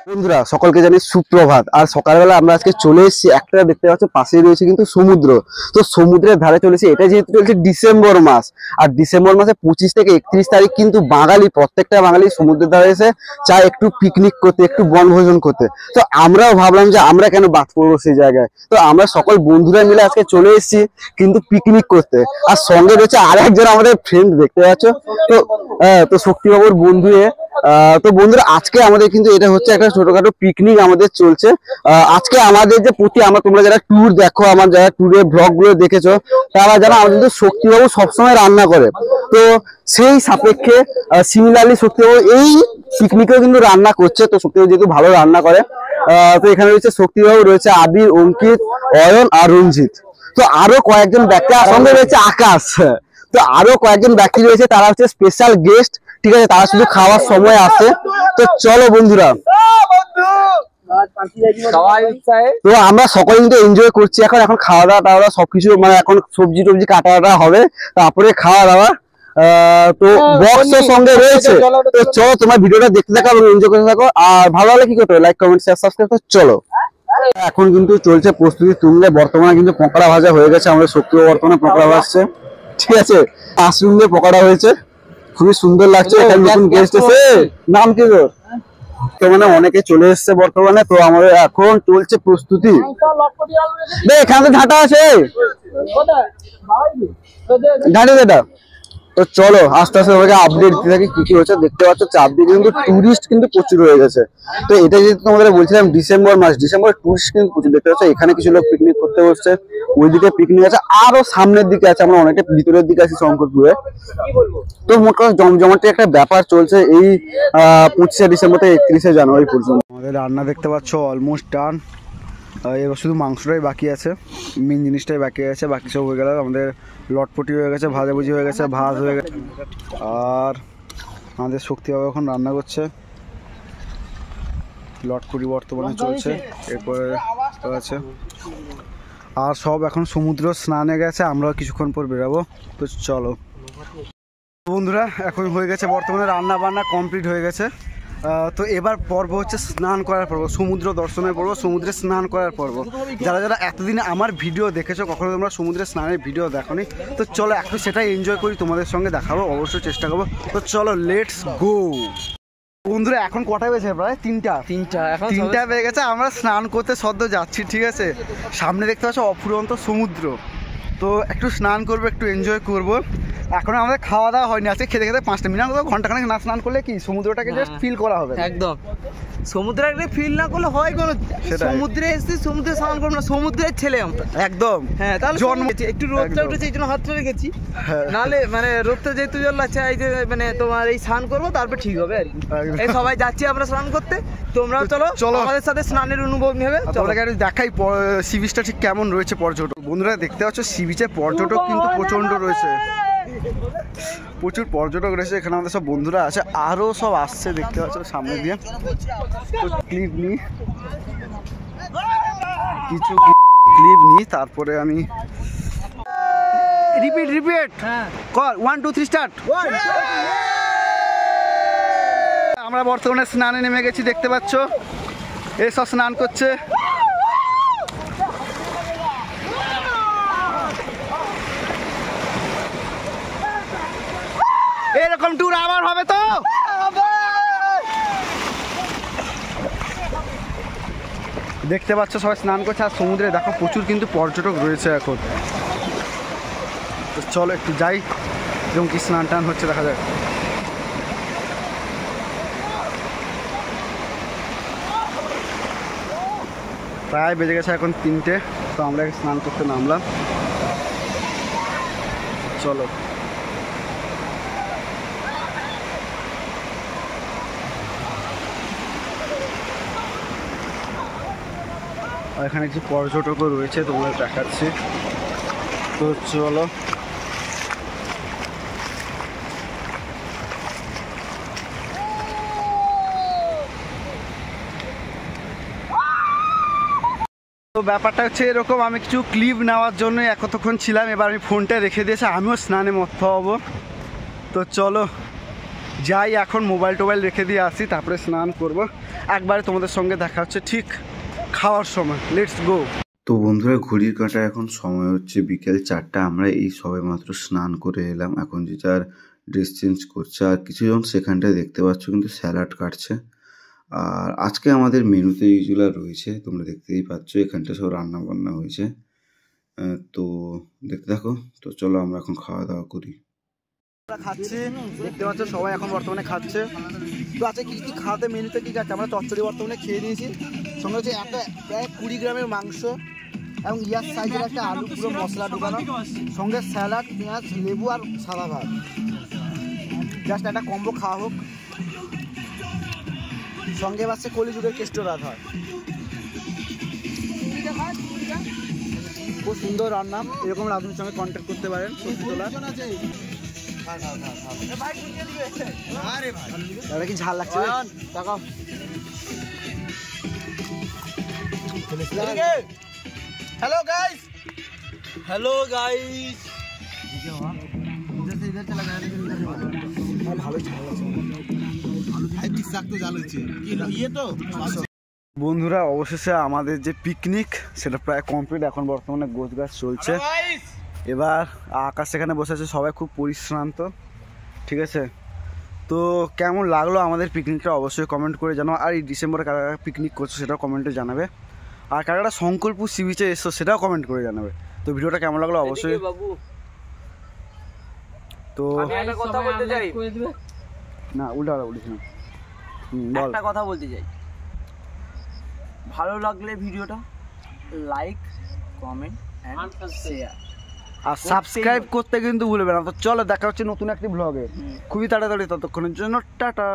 বন্ধুরা সকলকে জানি সুপ্রভাত। আর সকালবেলা আমরা আজকে চলে এসেছি, একটা দেখতে পাচ্ছ পাশেই রয়েছে কিন্তু সমুদ্র। তো সমুদ্রের ধারে চলেছি, এটা যেহেতু চলছে ডিসেম্বর মাস, আর ডিসেম্বর মাসে 25 থেকে 31 তারিখ কিন্তু প্রত্যেকটা বাঙালি সমুদ্রের ধারে এসে চায় একটু পিকনিক করতে, একটু বনভোজন করতে। তো আমরাও ভাবলাম যে আমরা কেন বাদ পড়বো সেই জায়গায়। তো আমরা সকল বন্ধুরা মিলে আজকে চলে এসেছি কিন্তু পিকনিক করতে। আর সঙ্গে রয়েছে আর একজন আমাদের ফ্রেন্ড, দেখতে পাচ্ছ। তো শক্তিবাবুর বন্ধু। তো বন্ধুরা আজকে আমাদের কিন্তু এটা হচ্ছে একটা ছোটখাটো পিকনিক আমাদের চলছে। আজকে আমাদের যে তোমরা যারা ট্যুর দেখো, আমার যারা ট্যুরের ব্লগ গুলো দেখেছো, তারা জানো আমাদের কিন্তু শক্তিবাবু সবসময় রান্না করে। তো সেই সাপেক্ষে সিমিলারলি শক্তিবাবু এই পিকনিকেও কিন্তু রান্না করছে। তো শক্তিবাবু যেহেতু ভালো রান্না করে, তো এখানে রয়েছে শক্তিবাবু, রয়েছে আবির, অঙ্কিত, অয়ন আর রঞ্জিত। তো আরো কয়েকজন ব্যক্তি, আর সঙ্গে রয়েছে আকাশ। তো আরো কয়েকজন ব্যক্তি রয়েছে, তারা হচ্ছে স্পেশাল গেস্ট। ঠিক আছে, তারা শুধু খাওয়ার সময় আসে। তো চলো বন্ধুরা, তো আমরা সকলে কিন্তু এনজয় করছি। এখন খাওয়া দাওয়া সবকিছু, মানে এখন সবজি টবজি কাটা হবে, তারপরে খাওয়া দাওয়া। তো বক্সের সঙ্গে রয়েছে। তো চলো তোমার ভিডিওটা দেখতে থাকো এবং এনজয় করতে থাকো। আর ভালো লাগলে কি করতে হবে, লাইক কমেন্ট শেয়ার সাবস্ক্রাইব করো। চলো, এখন কিন্তু চলছে প্রস্তুতি তুললে। বর্তমানে কিন্তু পকোড়া ভাজা হয়ে গেছে, আমাদের শক্তিও বর্তমানে পকোড়া ভাজছে। ঠিক আছে, মাশরুম দিয়ে পকোড়া হয়েছে, খুবই সুন্দর লাগছে। এখানে নতুন গেস্ট এসে, নাম কি তোর? তো মানে অনেকে চলে এসছে বর্তমানে। তো আমাদের এখন চলছে প্রস্তুতি। এখানে তো ঝাঁটা আছে, ঝাঁটি যেটা। তো চলো আস্তে আস্তে ওকে আপডেট দিতে থাকি কি হচ্ছে। দেখতে পাচ্ছ চারদিকে কিন্তু টুরিস্ট কিন্তু প্রচুর হয়ে গেছে। তো এটা যেহেতু তোমাদের বলছিলাম ডিসেম্বর মাস, ডিসেম্বর টুরিস্ট কিন্তু প্রচুর। দেখতে পাচ্ছ এখানে কিছু লোক পিকনিক করতে বসছে, ওইদিকে পিকনিক আছে, আরো সামনের দিকে আছে। আমরা অনেকটা ভিতরের দিকে আছি শঙ্করপুরে। তো মোট কথা জমজমাটি একটা ব্যাপার চলছে এই 25শে ডিসেম্বর থেকে 31শে জানুয়ারি পর্যন্ত। আমাদের রান্না দেখতে পাচ্ছ অলমোস্ট ডান। এবার শুধু মাংসটাই বাকি আছে, মেন জিনিসটাই বাকি আছে। বাকি সব হয়ে গেল, আমাদের লটপটি হয়ে গেছে, ভাজাভুজি হয়ে গেছে, ভাত হয়ে গেছে। আর আমাদের শক্তিবাবু এখন রান্না করছে, লটপটি বর্তমানে চলছে, এরপরে আছে। আর সব এখন সমুদ্র স্নানে গেছে, আমরাও কিছুক্ষণ পর বেরাবো। তো চলো বন্ধুরা, এখন হয়ে গেছে বর্তমানে রান্না বান্না কমপ্লিট হয়ে গেছে। তো এবার পর্ব হচ্ছে স্নান করার পর্ব, সমুদ্র দর্শনের পর্ব, সমুদ্রে স্নান করার পর্ব। যারা যারা এতদিনে আমার ভিডিও দেখেছো, কখনো তোমরা সমুদ্রে স্নানের ভিডিও দেখোনি, তো চলো একটু সেটাই এনজয় করি, তোমাদের সঙ্গে দেখাবো, অবশ্যই চেষ্টা করবো। তো চলো লেটস গো। বন্ধুরা এখন কটা বেজে? প্রায় তিনটা বেজে গেছে। আমরা স্নান করতে সদ্য যাচ্ছি। ঠিক আছে, সামনে দেখতে পাচ্ছ অফুরন্ত সমুদ্র। তো একটু স্নান করবো, একটু এনজয় করবো। এখন আমাদের খাওয়া দাওয়া হয়নি, আজকে খেতে খেতে 5টা মিনিট, ঘন্টাখানেক না স্নান করলে কি সমুদ্রটাকে জাস্ট ফিল করা হবে। একদম, সমুদ্রটাকে ফিল না করলে হয় কোনো? সমুদ্রে এসেছি, সমুদ্রে স্নান করবো না, সমুদ্রের ছেলে আমরা একদম। হ্যাঁ, তাহলে জন্ম একটু রোদটা উঠেছে, এই জন্য হাতটা রেখেছি। নাহলে মানে রোদটা যেহেতু জল লাগছে, এই যে মানে তোমার এই স্নান করবো, তারপর ঠিক হবে আর কি। এই সবাই যাচ্ছি আমরা স্নান করতে, তোমরাও চলো আমাদের সাথে স্নানের অনুভব নেবে। তোমাদেরকে দেখাই সি বিচটা ঠিক কেমন রয়েছে। পর্যটক বন্ধুরা দেখতে পাচ্ছ, সি বিচে পর্যটক কিন্তু প্রচন্ড রয়েছে, প্রচুর পর্যটক রয়েছে এখানে। আমাদের সব বন্ধুরা আছে, আরো সব আসছে, দেখতে পাচ্ছ সামনে দিয়ে। তো ক্লিপ নিই, কিছু ক্লিপ নিই, তারপরে আমি রিপিট কর 1 2 3 স্টার্ট। আমরা বর্তমানে স্নানে নেমে গেছি, দেখতে পাচ্ছ এসব স্নান করছে। এরকম ট্যুর আবার হবে তো? দেখতে পাচ্ছ সবাই স্নান করছে, আর সমুদ্রে দেখো প্রচুর কিন্তু পর্যটক রয়েছে এখন। তো চলো একটু যাই, যেমন কি স্নান টান হচ্ছে দেখা যায়। প্রায় বেজে গেছে এখন 3টে। তো আমরা স্নান করতে নামলাম, চলো। এখানে কিছু পর্যটকও রয়েছে, তোমাদের দেখাচ্ছি। তো চলো, তো ব্যাপারটা হচ্ছে এরকম, আমি কিছু ক্লিপ নেওয়ার জন্য এতক্ষণ ছিলাম, এবার আমি ফোনটা রেখে দিয়েছি, আমিও স্নানে মত্ত হব। তো চলো যাই এখন মোবাইল টোবাইল রেখে দিয়ে আসি, তারপরে স্নান করব। একবারে তোমাদের সঙ্গে দেখা হচ্ছে ঠিক খাওয়ার সময়। Let's go. তো বন্ধুরা, ঘড়ির কাঁটা এখন সময় হচ্ছে বিকেল 4টা। আমরা এই সবে মাত্র স্নান করে এলাম, এখন যে যার ড্রেস চেঞ্জ করছে। আর কিছুজন সেখানটায় দেখতে পাচ্ছ কিন্তু স্যালাড কাটছে। আর আজকে আমাদের মেনুতে এইগুলো রয়েছে, তোমরা দেখতেই পাচ্ছ, এখানটা সব রান্না বান্না হয়েছে। তো দেখতে থাকো। তো চলো আমরা এখন খাওয়া দাওয়া করি। খাচ্ছি, দেখতে পাচ্ছ সবাই এখন বর্তমানে খাচ্ছে। তো আচ্ছা কি কি খাওয়াতে মেনুতে কি আছে? আমরা চচ্চড়ি বর্তমানে খেয়ে নিয়েছি, সঙ্গে হচ্ছে একটা প্রায় 20 গ্রামের মাংস এবং ইয়ার সাইজের একটা আলু পুরো মশলা ঢুকানো, সঙ্গে স্যালাড, পেঁয়াজ, লেবু আর সাদা ভাত। জাস্ট একটা কম্বো খাওয়া হোক। সঙ্গে বাসছে কলিযুগের কেষ্ট রাধা। খুব সুন্দর রান্না, এরকম রাঁধুনির সঙ্গে কন্ট্যাক্ট করতে পারেন। সবজি তোলা কি ঝাল লাগছে? Hello guys, hello guys. বন্ধুরা, অবশেষে আমাদের যে পিকনিক সেটা প্রায় কমপ্লিট। এখন বর্তমানে গোছ গাছ চলছে। এবার আকাশ সেখানে বসে আছে, সবাই খুব পরিশ্রান্ত। ঠিক আছে, তো কেমন লাগলো আমাদের পিকনিকটা অবশ্যই কমেন্ট করে জানাও। আর এই ডিসেম্বরে কারা কারা পিকনিক করছো সেটাও কমেন্টে জানাবে। আর কারা কারা শঙ্করপুর সি বিচে এসছো সেটাও কমেন্ট করে জানাবে। তো ভিডিওটা কেমন লাগলো অবশ্যই। তো একটা কথা বলতে চাই, না উল্টা বলিস না, একটা কথা বলতে চাই। ভালো লাগলে ভিডিওটা লাইক, কমেন্ট এন্ড শেয়ার আর সাবস্ক্রাইব করতে কিন্তু ভুলবে না। তো চলো দেখা হচ্ছে নতুন একটি ব্লগে খুবই তাড়াতাড়ি। ততক্ষণের জন্য টাটা।